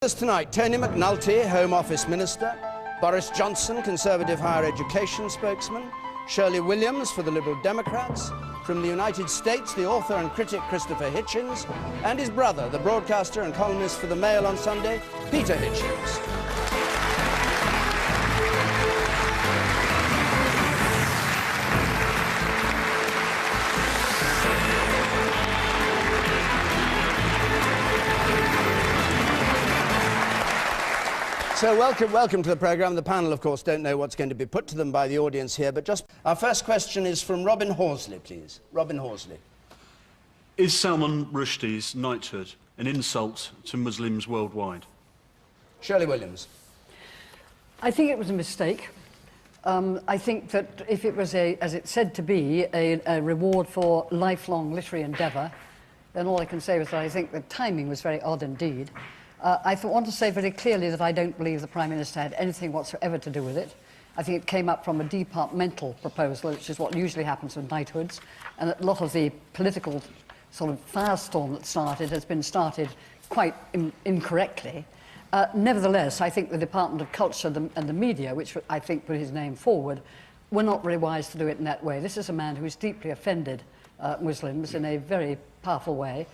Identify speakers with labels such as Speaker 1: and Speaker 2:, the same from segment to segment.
Speaker 1: Tonight, Tony McNulty, Home Office Minister, Boris Johnson, Conservative Higher Education spokesman, Shirley Williams for the Liberal Democrats, from the United States, the author and critic Christopher Hitchens, and his brother, the broadcaster and columnist for the Mail on Sunday, Peter Hitchens. So welcome to the programme. The panel, of course, don't know what's going to be put to them by the audience here, but just our first question is from Robin Horsley, please. Robin Horsley.
Speaker 2: Is Salman Rushdie's knighthood an insult to Muslims worldwide?
Speaker 1: Shirley Williams.
Speaker 3: I think it was a mistake. I think that if it was, as it's said to be, a reward for lifelong literary endeavour, then all I can say is that I think the timing was very odd indeed. I want to say very clearly that I don't believe the Prime Minister had anything whatsoever to do with it. I think it came up from a departmental proposal, which is what usually happens with knighthoods, and that a lot of the political sort of firestorm that started has been started quite incorrectly. Nevertheless, I think the Department of Culture and the media, which I think put his name forward, were not very wise to do it in that way. This is a man who has deeply offended Muslims in a very powerful way,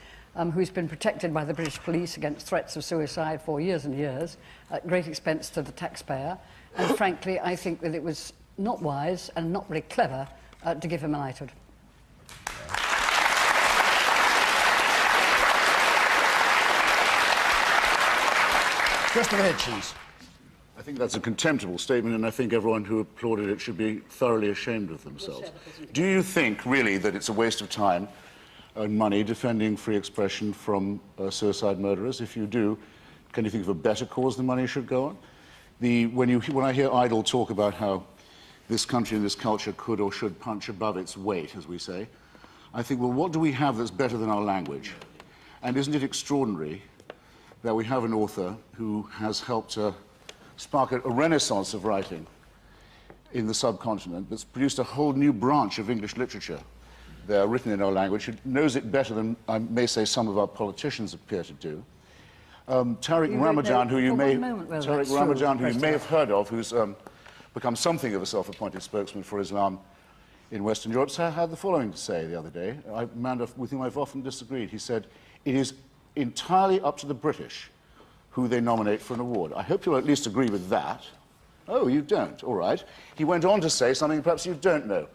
Speaker 3: who's been protected by the British police against threats of suicide for years and years, at great expense to the taxpayer. And frankly, I think that it was not wise and not very clever to give him a knighthood.
Speaker 1: Christopher Hitchens.
Speaker 4: I think that's a contemptible statement, and I think everyone who applauded it should be thoroughly ashamed of themselves. Do you think, really, that it's a waste of time and money defending free expression from suicide murderers? If you do, can you think of a better cause the money should go on? When I hear idle talk about how this country and this culture could or should punch above its weight, as we say, I think, well, what do we have that's better than our language? And isn't it extraordinary that we have an author who has helped spark a renaissance of writing in the subcontinent that's produced a whole new branch of English literature? They're written in our language, who knows it better than, I may say, some of our politicians appear to do. Tariq Ramadan, who you may have heard of, who's become something of a self-appointed spokesman for Islam in Western Europe, had the following to say the other day, a man with whom I've often disagreed. He said, it is entirely up to the British who they nominate for an award. I hope you'll at least agree with that. Oh, you don't? All right. He went on to say something perhaps you don't know.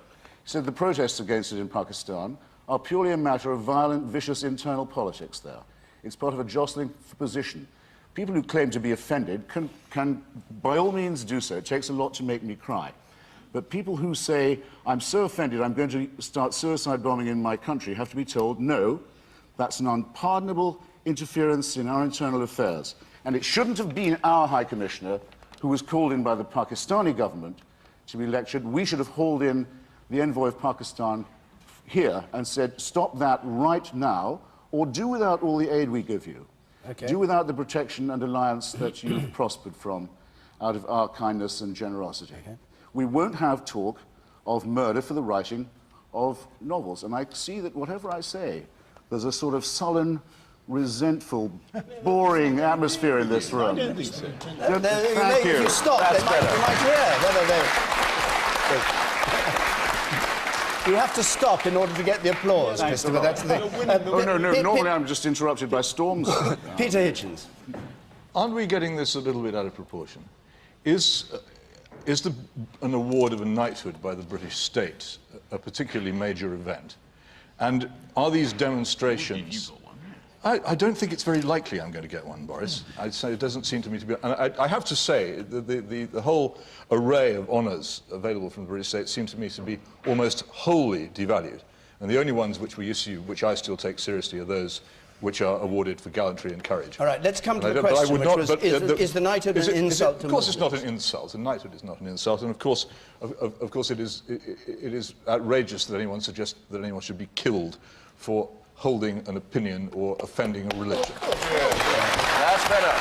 Speaker 4: He said the protests against it in Pakistan are purely a matter of violent, vicious internal politics there. It's part of a jostling for position. People who claim to be offended can by all means do so. It takes a lot to make me cry. But people who say, I'm so offended I'm going to start suicide bombing in my country, have to be told, no, that's an unpardonable interference in our internal affairs. And it shouldn't have been our High Commissioner who was called in by the Pakistani government to be lectured. We should have hauled in the envoy of Pakistan here and said, stop that right now, or do without all the aid we give you. Okay. Do without the protection and alliance that you've prospered from out of our kindness and generosity. Okay. We won't have talk of murder for the writing of novels. And I see that whatever I say, there's a sort of sullen, resentful, boring atmosphere in this room.
Speaker 1: I don't think so. Thank you. If you stop, they might hear whether they... You have to stop in order to get the applause, Christopher. That's the thing.
Speaker 4: Oh, no. Normally I'm just interrupted by storms.
Speaker 1: Peter Hitchens.
Speaker 5: Aren't we getting this a little bit out of proportion? Is an award of a knighthood by the British state a particularly major event? And are these demonstrations... I don't think it's very likely I'm going to get one, Boris. I'd say it doesn't seem to me to be... And I have to say, the whole array of honours available from the British state seem to me to be almost wholly devalued. And the only ones which we issue, which I still take seriously, are those which are awarded for gallantry and course.
Speaker 1: All right, let's come to the question, which was, is the knighthood an insult to Muslims?
Speaker 5: Of course it's not an insult. A knighthood is not an insult. And of course it is outrageous that anyone suggests that anyone should be killed for holding an opinion or offending a religion.
Speaker 4: That's better.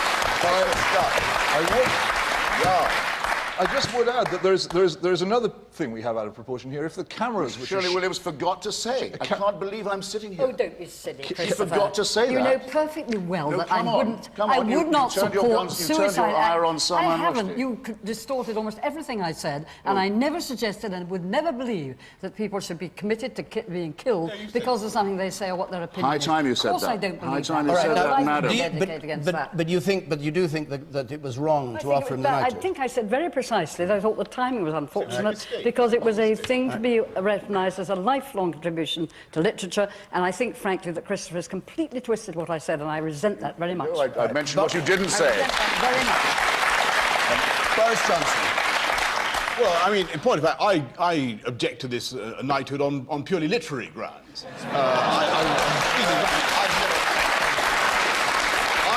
Speaker 5: I just would add that there's another thing we have out of proportion here. If the cameras...
Speaker 4: Shirley Williams forgot to say. I can't believe I'm sitting here.
Speaker 3: Oh, don't be silly,
Speaker 4: She
Speaker 3: Christopher.
Speaker 4: forgot to say that.
Speaker 3: You know perfectly well
Speaker 4: No,
Speaker 3: that
Speaker 4: come
Speaker 3: I
Speaker 4: on.
Speaker 3: wouldn't...
Speaker 4: Come
Speaker 3: I
Speaker 4: on.
Speaker 3: would not
Speaker 4: You turned your
Speaker 3: support
Speaker 4: guns- you turned your
Speaker 3: suicide.
Speaker 4: ire on Salman
Speaker 3: I haven't.
Speaker 4: Rushdie.
Speaker 3: You distorted almost everything I said, and I never suggested and would never believe that people should be committed to being killed because of something they say or what their opinion
Speaker 4: High
Speaker 3: is.
Speaker 4: time you said that.
Speaker 3: Of course I don't believe
Speaker 4: High
Speaker 3: that.
Speaker 4: time you
Speaker 3: All
Speaker 4: said
Speaker 3: right,
Speaker 4: that,
Speaker 3: now,
Speaker 4: madam.
Speaker 3: I
Speaker 4: Do you-
Speaker 3: dedicate against that.
Speaker 1: But you do think that it was wrong to offer him the
Speaker 3: I
Speaker 1: knighthood?
Speaker 3: think I said very precisely that I thought the timing was unfortunate because it was a thing to be recognised as a lifelong contribution to literature, and I think, frankly, that Christopher has completely twisted what I said, and I resent that very much.
Speaker 4: No, I mentioned what you didn't
Speaker 3: I
Speaker 4: say.
Speaker 3: resent that very much.
Speaker 1: Boris Johnson.
Speaker 6: Well, I mean, in point of fact, I object to this knighthood on purely literary grounds.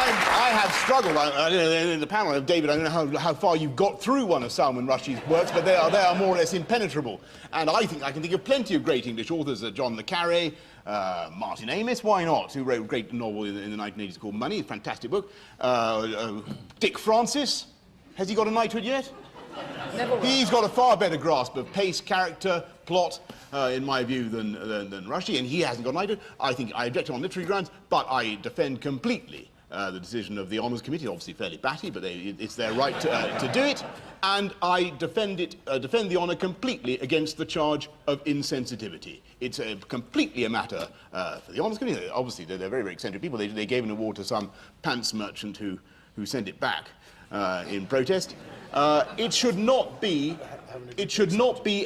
Speaker 6: I have struggled. I don't know, in the panel, David, I don't know how far you've got through one of Salman Rushdie's works, but they are more or less impenetrable. And I think I can think of plenty of great English authors, John le Carré, Martin Amis, why not, who wrote a great novel in the 1980s called Money, a fantastic book. Dick Francis, has he got a knighthood yet? He's got a far better grasp of pace, character, plot, in my view, than Rushdie, and he hasn't got a knighthood. I think I object on literary grounds, but I defend completely the decision of the Honours Committee, obviously fairly batty, but it's their right to do it, and I defend the honour completely against the charge of insensitivity. It's completely a matter for the Honours Committee. Obviously, they're very, very eccentric people. They gave an award to some pants merchant who sent it back in protest. It should not be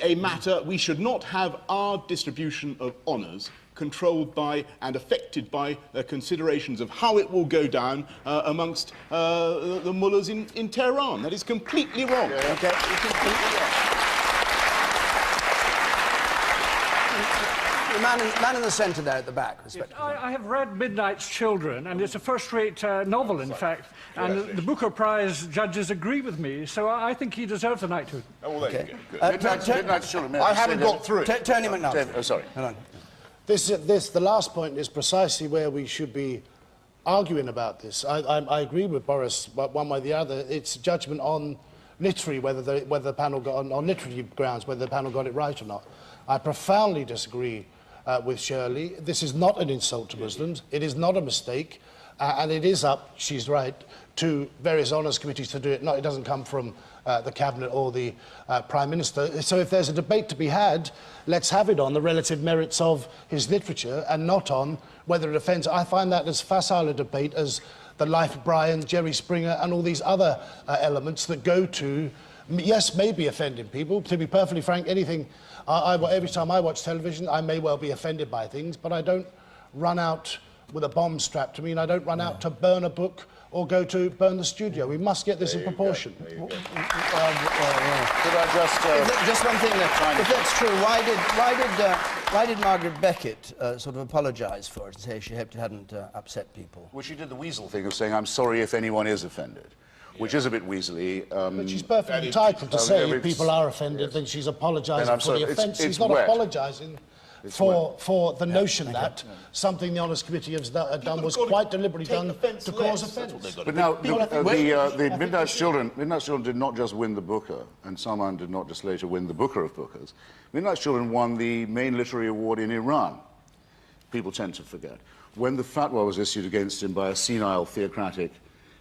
Speaker 6: a matter. We should not have our distribution of honours controlled by and affected by the considerations of how it will go down amongst the mullahs in Tehran. That is completely wrong.
Speaker 4: Yeah.
Speaker 6: Okay? It's completely wrong.
Speaker 1: The man in the centre there at the back.
Speaker 7: I have read Midnight's Children, and it's a first-rate novel, in fact. And the Booker Prize judges agree with me, so I think he deserves a knighthood.
Speaker 6: Oh, well, there you go. Good.
Speaker 4: Midnight's Children.
Speaker 6: I haven't got through it.
Speaker 1: Tony McNulty.
Speaker 4: Oh, sorry.
Speaker 1: Hold on.
Speaker 8: The last point is precisely where we should be arguing about this. I agree with Boris, but one way or the other, it's judgment on literary, whether the panel got on literary grounds, whether the panel got it right or not. I profoundly disagree with Shirley. This is not an insult to Muslims. It is not a mistake, and it is up, she's right, to various honours committees to do it. It doesn't come from the Cabinet or the Prime Minister. So if there's a debate to be had, let's have it on the relative merits of his literature and not on whether it offends. I find that as facile a debate as The Life of Brian, Jerry Springer and all these other elements that go to, yes, maybe offending people. To be perfectly frank, anything, every time I watch television, I may well be offended by things, but I don't run out with a bomb strapped to me, and I don't run out to burn a book or go to burn the studio. We must get this in proportion.
Speaker 4: Could I
Speaker 1: Just one thing, if that's true, why did Margaret Beckett sort of apologise for it and say she hoped it hadn't upset people?
Speaker 4: Well, she did the weasel thing of saying, I'm sorry if anyone is offended, which is a bit weaselly.
Speaker 8: But she's perfectly entitled to say if people are offended, then she's apologising for the offence. She's not apologising for the notion that something the Honours Committee has done was quite deliberately done to cause offence.
Speaker 4: But now, the Midnight's Children did not just win the Booker, and Salman did not just later win the Booker of Bookers. Midnight's Children won the main literary award in Iran. People tend to forget. When the fatwa was issued against him by a senile, theocratic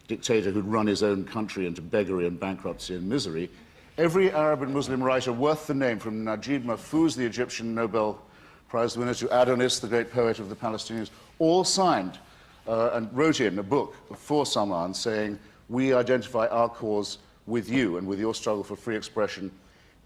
Speaker 4: dictator who'd run his own country into beggary and bankruptcy and misery, every Arab and Muslim writer worth the name, from Najib Mahfouz, the Egyptian Nobel Prize winner, to Adonis, the great poet of the Palestinians, all signed and wrote in a book for Salman saying, we identify our cause with you and with your struggle for free expression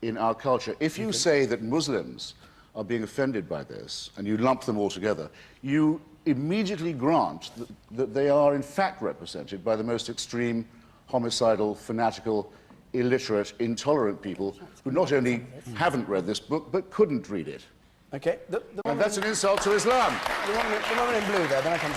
Speaker 4: in our culture. If you say that Muslims are being offended by this, and you lump them all together, you immediately grant that they are in fact represented by the most extreme, homicidal, fanatical, illiterate, intolerant people who not only haven't read this book, but couldn't read it.
Speaker 1: Okay.
Speaker 4: And that's an insult to Islam.
Speaker 1: The woman in blue there, then I come back.